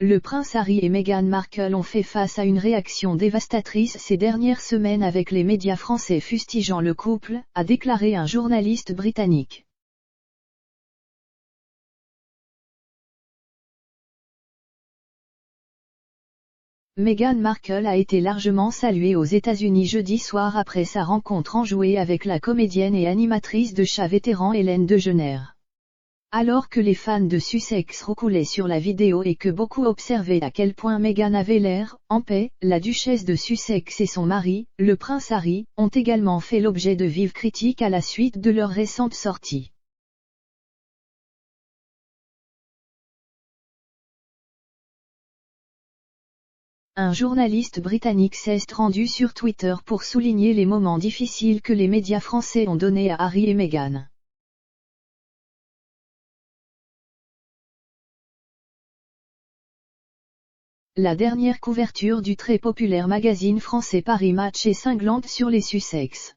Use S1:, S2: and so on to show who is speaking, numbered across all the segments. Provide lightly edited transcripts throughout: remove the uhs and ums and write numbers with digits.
S1: Le prince Harry et Meghan Markle ont fait face à une réaction dévastatrice ces dernières semaines avec les médias français fustigeant le couple, a déclaré un journaliste britannique. Meghan Markle a été largement saluée aux États-Unis jeudi soir après sa rencontre enjouée avec la comédienne et animatrice de chat vétéran Ellen DeGeneres. Alors que les fans de Sussex roucoulaient sur la vidéo et que beaucoup observaient à quel point Meghan avait l'air en paix, la duchesse de Sussex et son mari, le prince Harry, ont également fait l'objet de vives critiques à la suite de leur récente sortie. Un journaliste britannique s'est rendu sur Twitter pour souligner les moments difficiles que les médias français ont donnés à Harry et Meghan. La dernière couverture du très populaire magazine français Paris Match est cinglante sur les Sussex.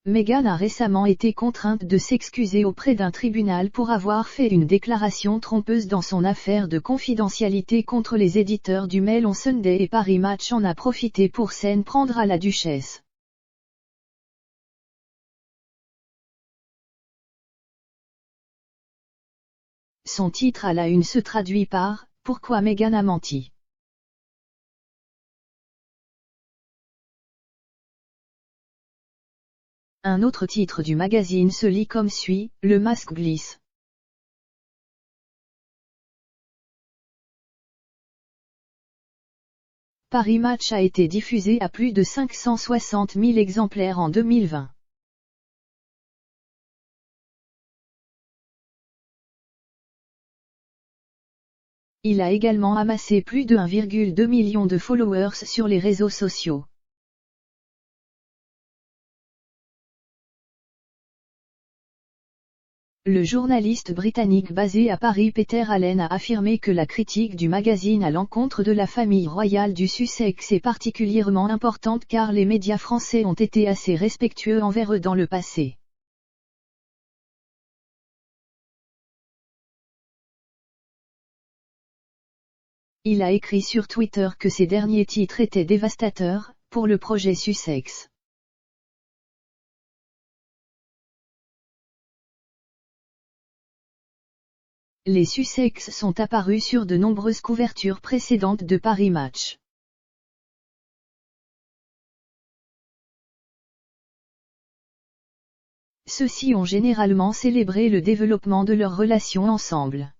S1: Meghan a récemment été contrainte de s'excuser auprès d'un tribunal pour avoir fait une déclaration trompeuse dans son affaire de confidentialité contre les éditeurs du Mail on Sunday et Paris Match en a profité pour s'en prendre à la duchesse. Son titre à la une se traduit par « Pourquoi Meghan a menti ». Un autre titre du magazine se lit comme suit, le masque glisse. Paris Match a été diffusé à plus de 560 000 exemplaires en 2020. Il a également amassé plus de 1,2 million de followers sur les réseaux sociaux. Le journaliste britannique basé à Paris Peter Allen a affirmé que la critique du magazine à l'encontre de la famille royale du Sussex est particulièrement importante car les médias français ont été assez respectueux envers eux dans le passé. Il a écrit sur Twitter que ces derniers titres étaient dévastateurs, pour le projet Sussex. Les Sussex sont apparus sur de nombreuses couvertures précédentes de Paris Match. Ceux-ci ont généralement célébré le développement de leur relation ensemble.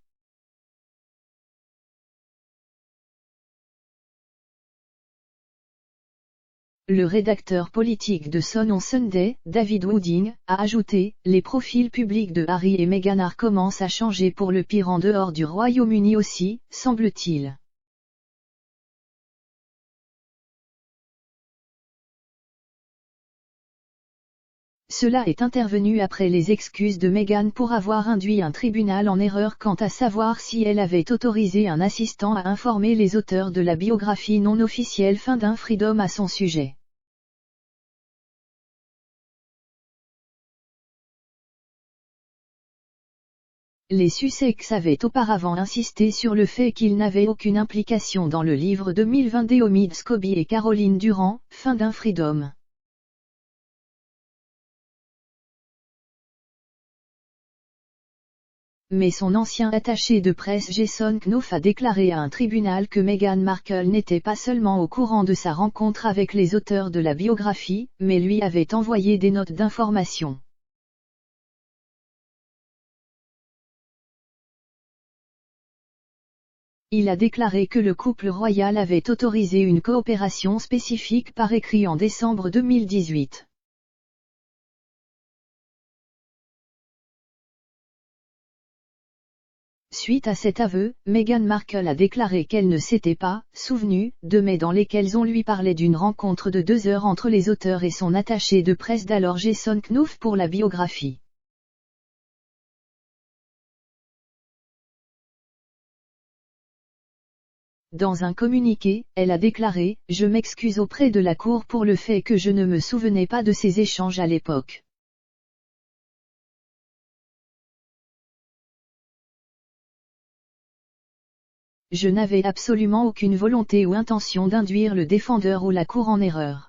S1: Le rédacteur politique de Sun on Sunday, David Wooding, a ajouté « Les profils publics de Harry et Meghan commencent à changer pour le pire en dehors du Royaume-Uni aussi, semble-t-il. » Cela est intervenu après les excuses de Meghan pour avoir induit un tribunal en erreur quant à savoir si elle avait autorisé un assistant à informer les auteurs de la biographie non officielle d'un Freedom à son sujet. Les Sussex avaient auparavant insisté sur le fait qu'ils n'avaient aucune implication dans le livre 2020 d'Omid Scobie et Caroline Durand, d'un Freedom. Mais son ancien attaché de presse Jason Knopf a déclaré à un tribunal que Meghan Markle n'était pas seulement au courant de sa rencontre avec les auteurs de la biographie, mais lui avait envoyé des notes d'information. Il a déclaré que le couple royal avait autorisé une coopération spécifique par écrit en décembre 2018. Suite à cet aveu, Meghan Markle a déclaré qu'elle ne s'était pas souvenue de mais dans lesquels on lui parlait d'une rencontre de 2 heures entre les auteurs et son attaché de presse d'alors Jason Knopf pour la biographie. Dans un communiqué, elle a déclaré « Je m'excuse auprès de la Cour pour le fait que je ne me souvenais pas de ces échanges à l'époque. Je n'avais absolument aucune volonté ou intention d'induire le défendeur ou la cour en erreur.